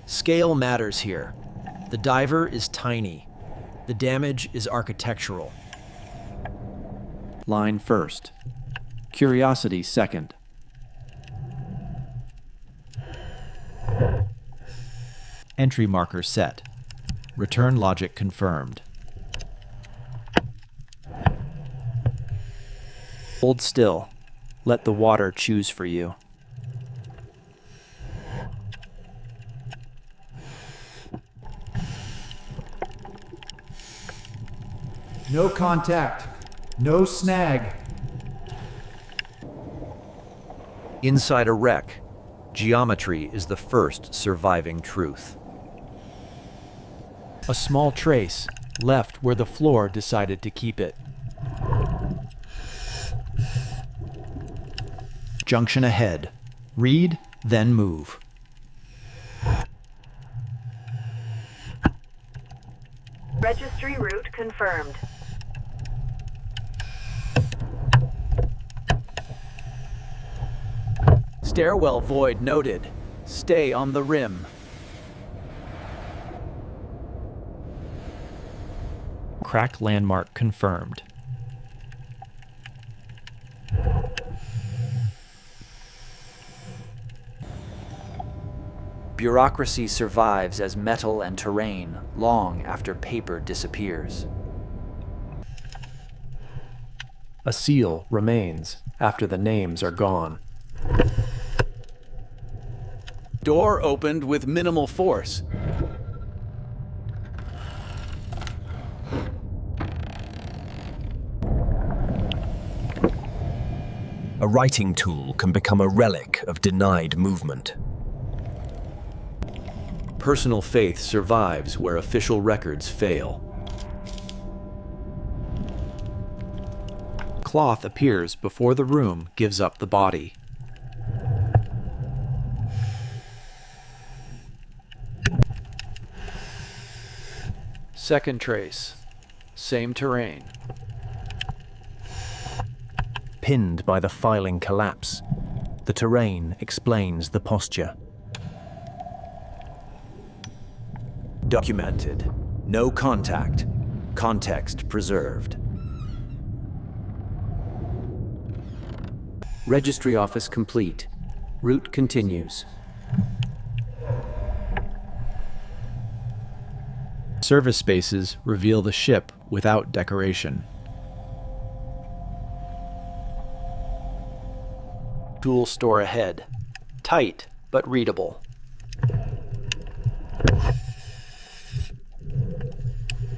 Scale matters here. The diver is tiny. The damage is architectural. Line first. Curiosity second. Entry marker set. Return logic confirmed. Hold still. Let the water choose for you. No contact. No snag. Inside a wreck, geometry is the first surviving truth. A small trace left where the floor decided to keep it. Junction ahead. Read, then move. Registry route confirmed. Stairwell void noted. Stay on the rim. Crack landmark confirmed. Bureaucracy survives as metal and terrain long after paper disappears. A seal remains after the names are gone. Door opened with minimal force. A writing tool can become a relic of denied movement. Personal faith survives where official records fail. Cloth appears before the room gives up the body. Second trace. Same terrain. Pinned by the filing collapse, the terrain explains the posture. Documented. No contact. Context preserved. Registry office complete. Route continues. Service spaces reveal the ship without decoration. Tool store ahead. Tight, but readable.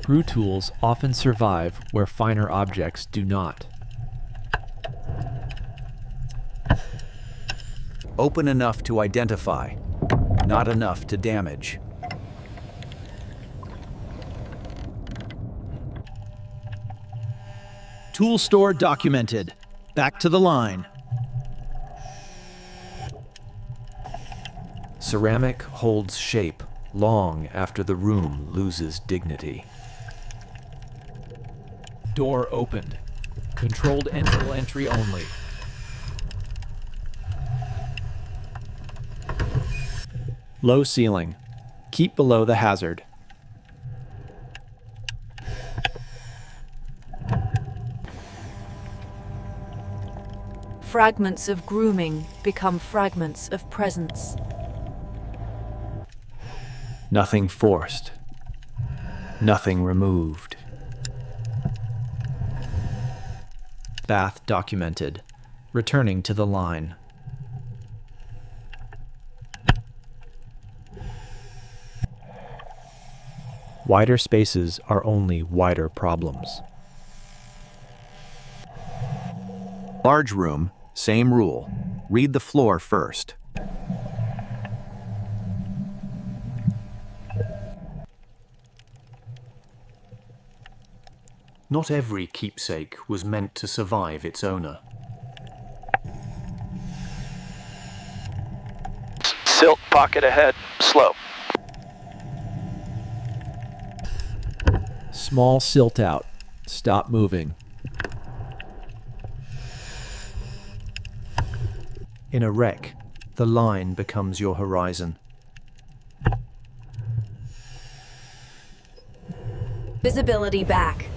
Crew tools often survive where finer objects do not. Open enough to identify, not enough to damage. Tool store documented. Back to the line. Ceramic holds shape long after the room loses dignity. Door opened. Controlled entry only. Low ceiling. Keep below the hazard. Fragments of grooming become fragments of presence. Nothing forced. Nothing removed. Bath documented. Returning to the line. Wider spaces are only wider problems. Large room, same rule. Read the floor first. Not every keepsake was meant to survive its owner. Silt pocket ahead, slow. Small silt out. Stop moving. In a wreck, the line becomes your horizon. Visibility back.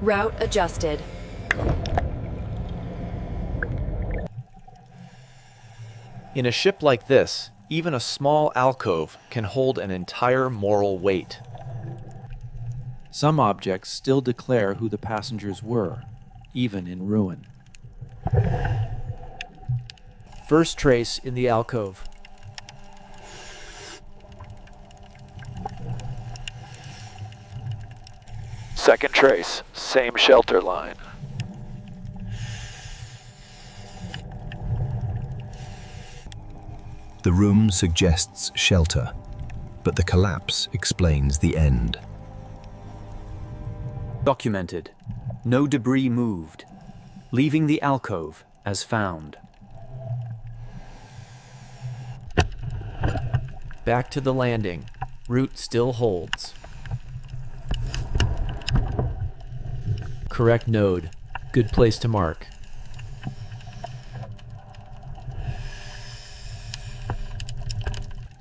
Route adjusted. In a ship like this, even a small alcove can hold an entire moral weight. Some objects still declare who the passengers were, even in ruin. First trace in the alcove. Second trace, same shelter line. The room suggests shelter, but the collapse explains the end. Documented. No debris moved, leaving the alcove as found. Back to the landing. Route still holds. Correct node. Good place to mark.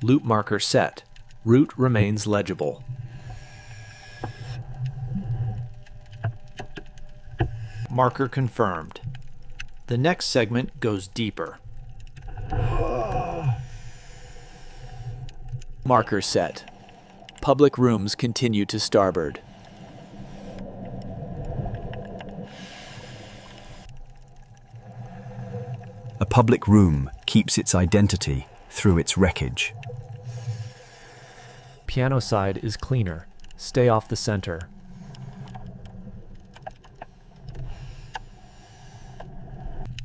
Loop marker set. Route remains legible. Marker confirmed. The next segment goes deeper. Marker set. Public rooms continue to starboard. A public room keeps its identity through its wreckage. Piano side is cleaner. Stay off the center.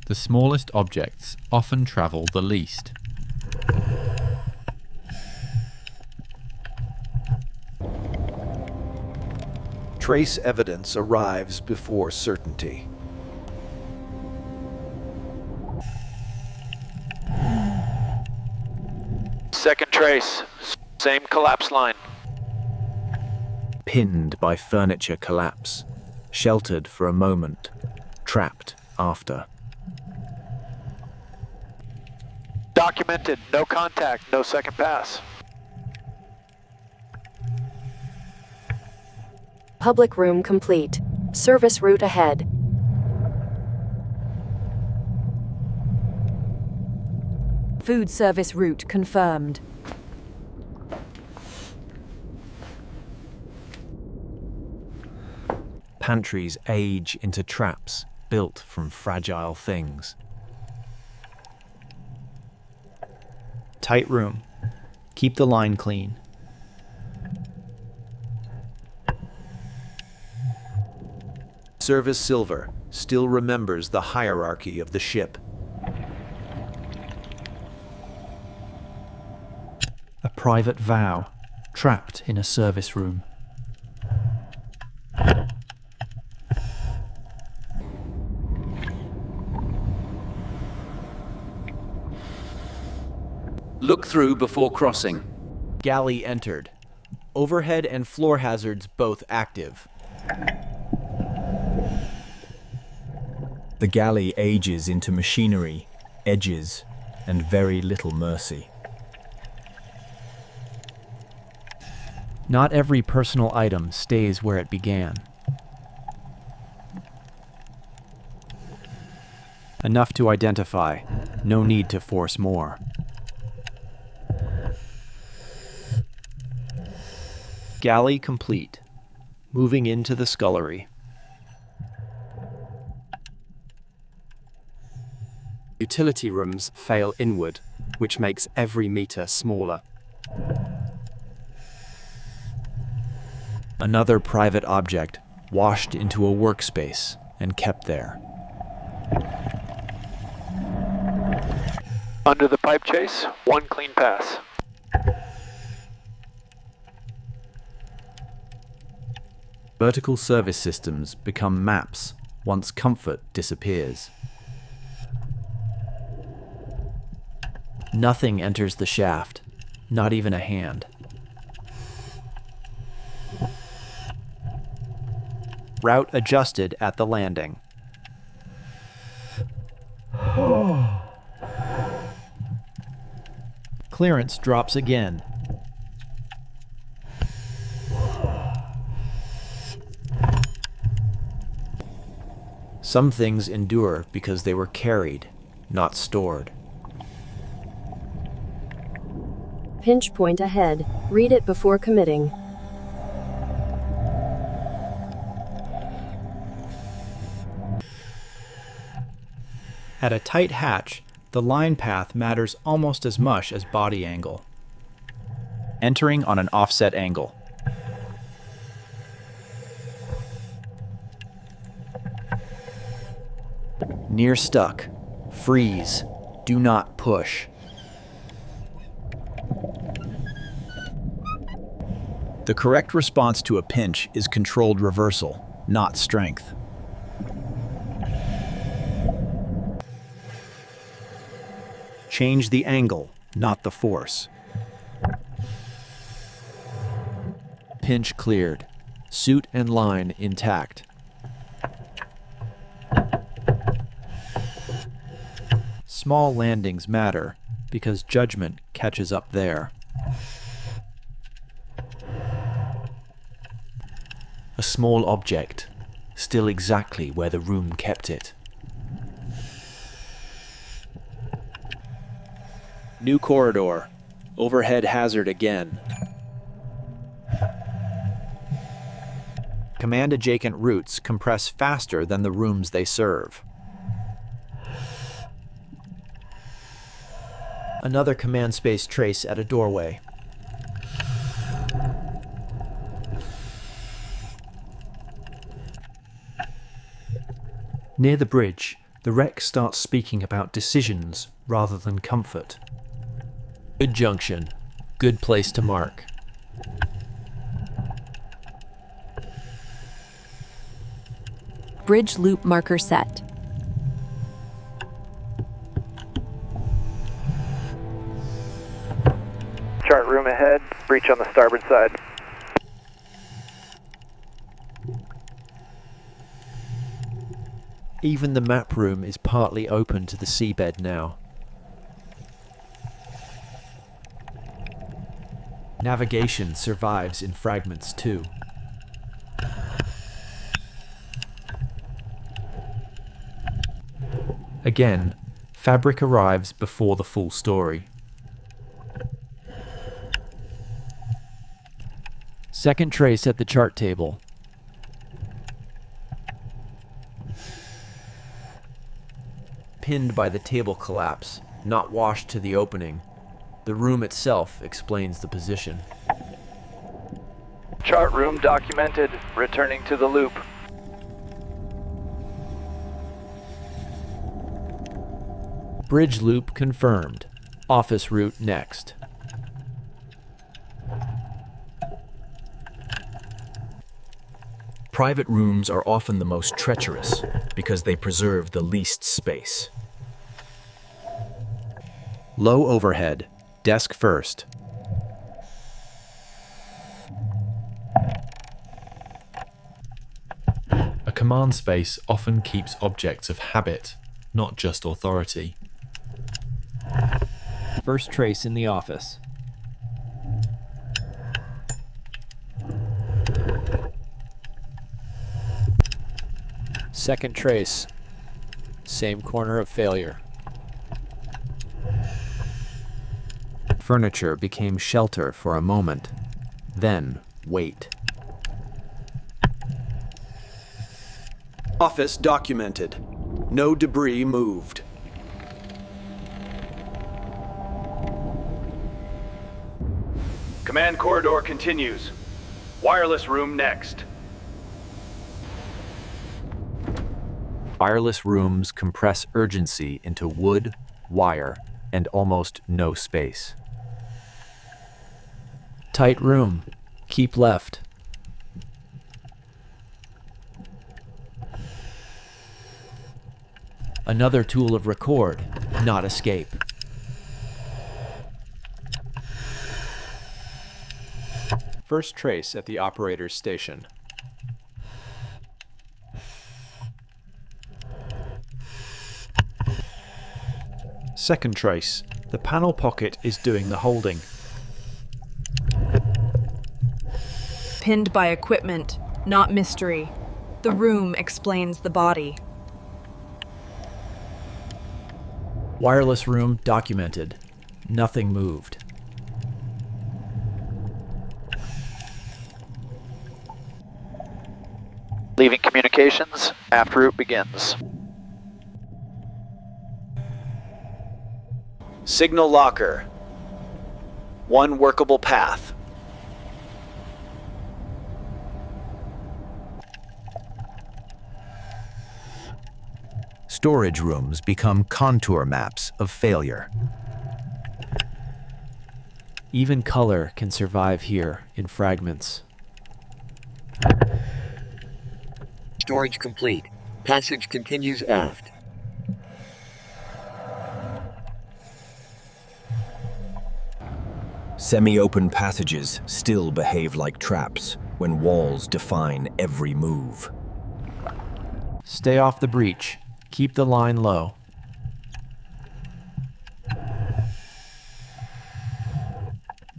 The smallest objects often travel the least. Trace evidence arrives before certainty. Second trace, same collapse line. Pinned by furniture collapse, sheltered for a moment, trapped after. Documented, no contact, no second pass. Public room complete. Service route ahead. Food service route confirmed. Pantries age into traps built from fragile things. Tight room. Keep the line clean. Service Silver still remembers the hierarchy of the ship. A private vow. Trapped in a service room. Look through before crossing. Galley entered. Overhead and floor hazards both active. The galley ages into machinery, edges, and very little mercy. Not every personal item stays where it began. Enough to identify. No need to force more. Galley complete. Moving into the scullery. Utility rooms fail inward, which makes every meter smaller. Another private object washed into a workspace and kept there. Under the pipe chase, one clean pass. Vertical service systems become maps once comfort disappears. Nothing enters the shaft, not even a hand. Route adjusted at the landing. Clearance drops again. Some things endure because they were carried, not stored. Pinch point ahead. Read it before committing. At a tight hatch, the line path matters almost as much as body angle. Entering on an offset angle. Near stuck. Freeze. Do not push. The correct response to a pinch is controlled reversal, not strength. Change the angle, not the force. Pinch cleared. Suit and line intact. Small landings matter because judgment catches up there. A small object, still exactly where the room kept it. New corridor. Overhead hazard again. Command adjacent routes compress faster than the rooms they serve. Another command space trace at a doorway. Near the bridge, the wreck starts speaking about decisions rather than comfort. Good junction. Good place to mark. Bridge loop marker set. Chart room ahead, breach on the starboard side. Even the map room is partly open to the seabed now. Navigation survives in fragments too. Again, fabric arrives before the full story. Second trace at the chart table. Pinned by the table collapse, not washed to the opening. The room itself explains the position. Chart room documented, returning to the loop. Bridge loop confirmed. Office route next. Private rooms are often the most treacherous because they preserve the least space. Low overhead. Desk first. A command space often keeps objects of habit, not just authority. First trace in the office. Second trace. Same corner of failure. Furniture became shelter for a moment. Then, weight. Office documented. No debris moved. Command corridor continues. Wireless room next. Wireless rooms compress urgency into wood, wire, and almost no space. Tight room. Keep left. Another tool of record, not escape. First trace at the operator's station. Second trace. The panel pocket is doing the holding. Pinned by equipment, not mystery. The room explains the body. Wireless room documented. Nothing moved. Leaving communications, aft route begins. Signal locker. One workable path. Storage rooms become contour maps of failure. Even color can survive here in fragments. Storage complete. Passage continues aft. Semi-open passages still behave like traps when walls define every move. Stay off the breach. Keep the line low.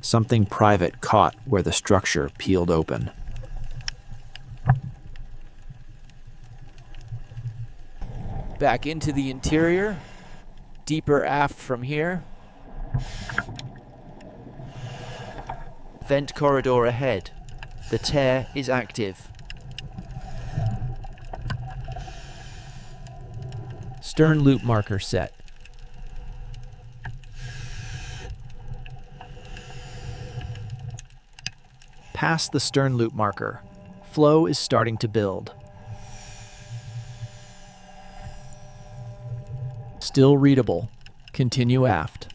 Something private caught where the structure peeled open. Back into the interior. Deeper aft from here. Vent corridor ahead. The tear is active. Stern loop marker set. Past the stern loop marker. Flow is starting to build. Still readable. Continue aft.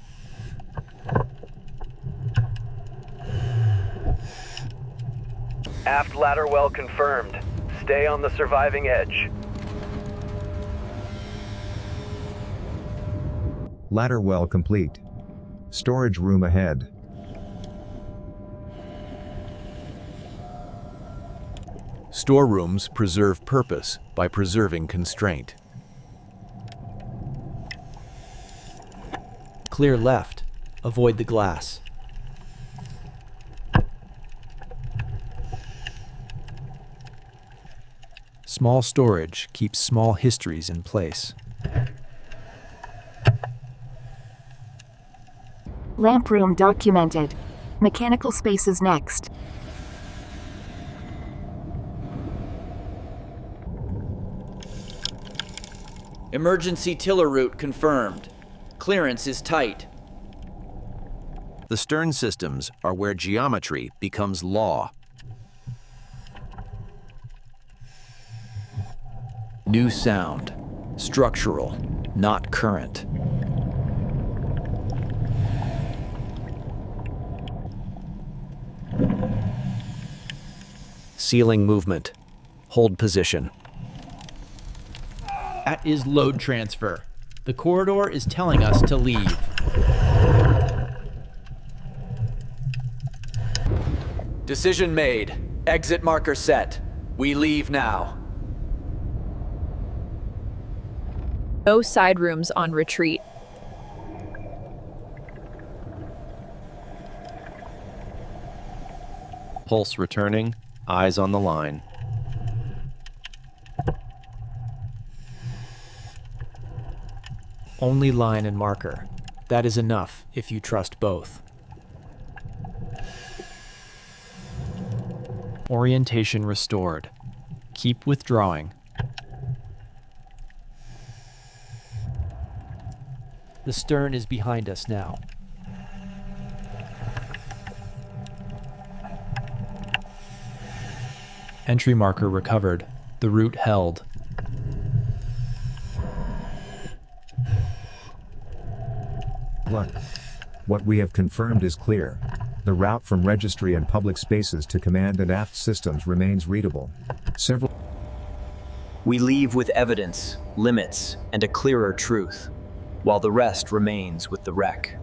Aft ladder well confirmed. Stay on the surviving edge. Ladder well complete. Storage room ahead. Storerooms preserve purpose by preserving constraint. Clear left. Avoid the glass. Small storage keeps small histories in place. Lamp room documented. Mechanical spaces next. Emergency tiller route confirmed. Clearance is tight. The stern systems are where geometry becomes law. New sound. Structural, not current. Ceiling movement. Hold position. That is load transfer. The corridor is telling us to leave. Decision made. Exit marker set. We leave now. No side rooms on retreat. Pulse returning. Eyes on the line. Only line and marker. That is enough if you trust both. Orientation restored. Keep withdrawing. The stern is behind us now. Entry marker recovered. The route held. What we have confirmed is clear. The route from registry and public spaces to command and aft systems remains readable. We leave with evidence, limits, and a clearer truth, while the rest remains with the wreck.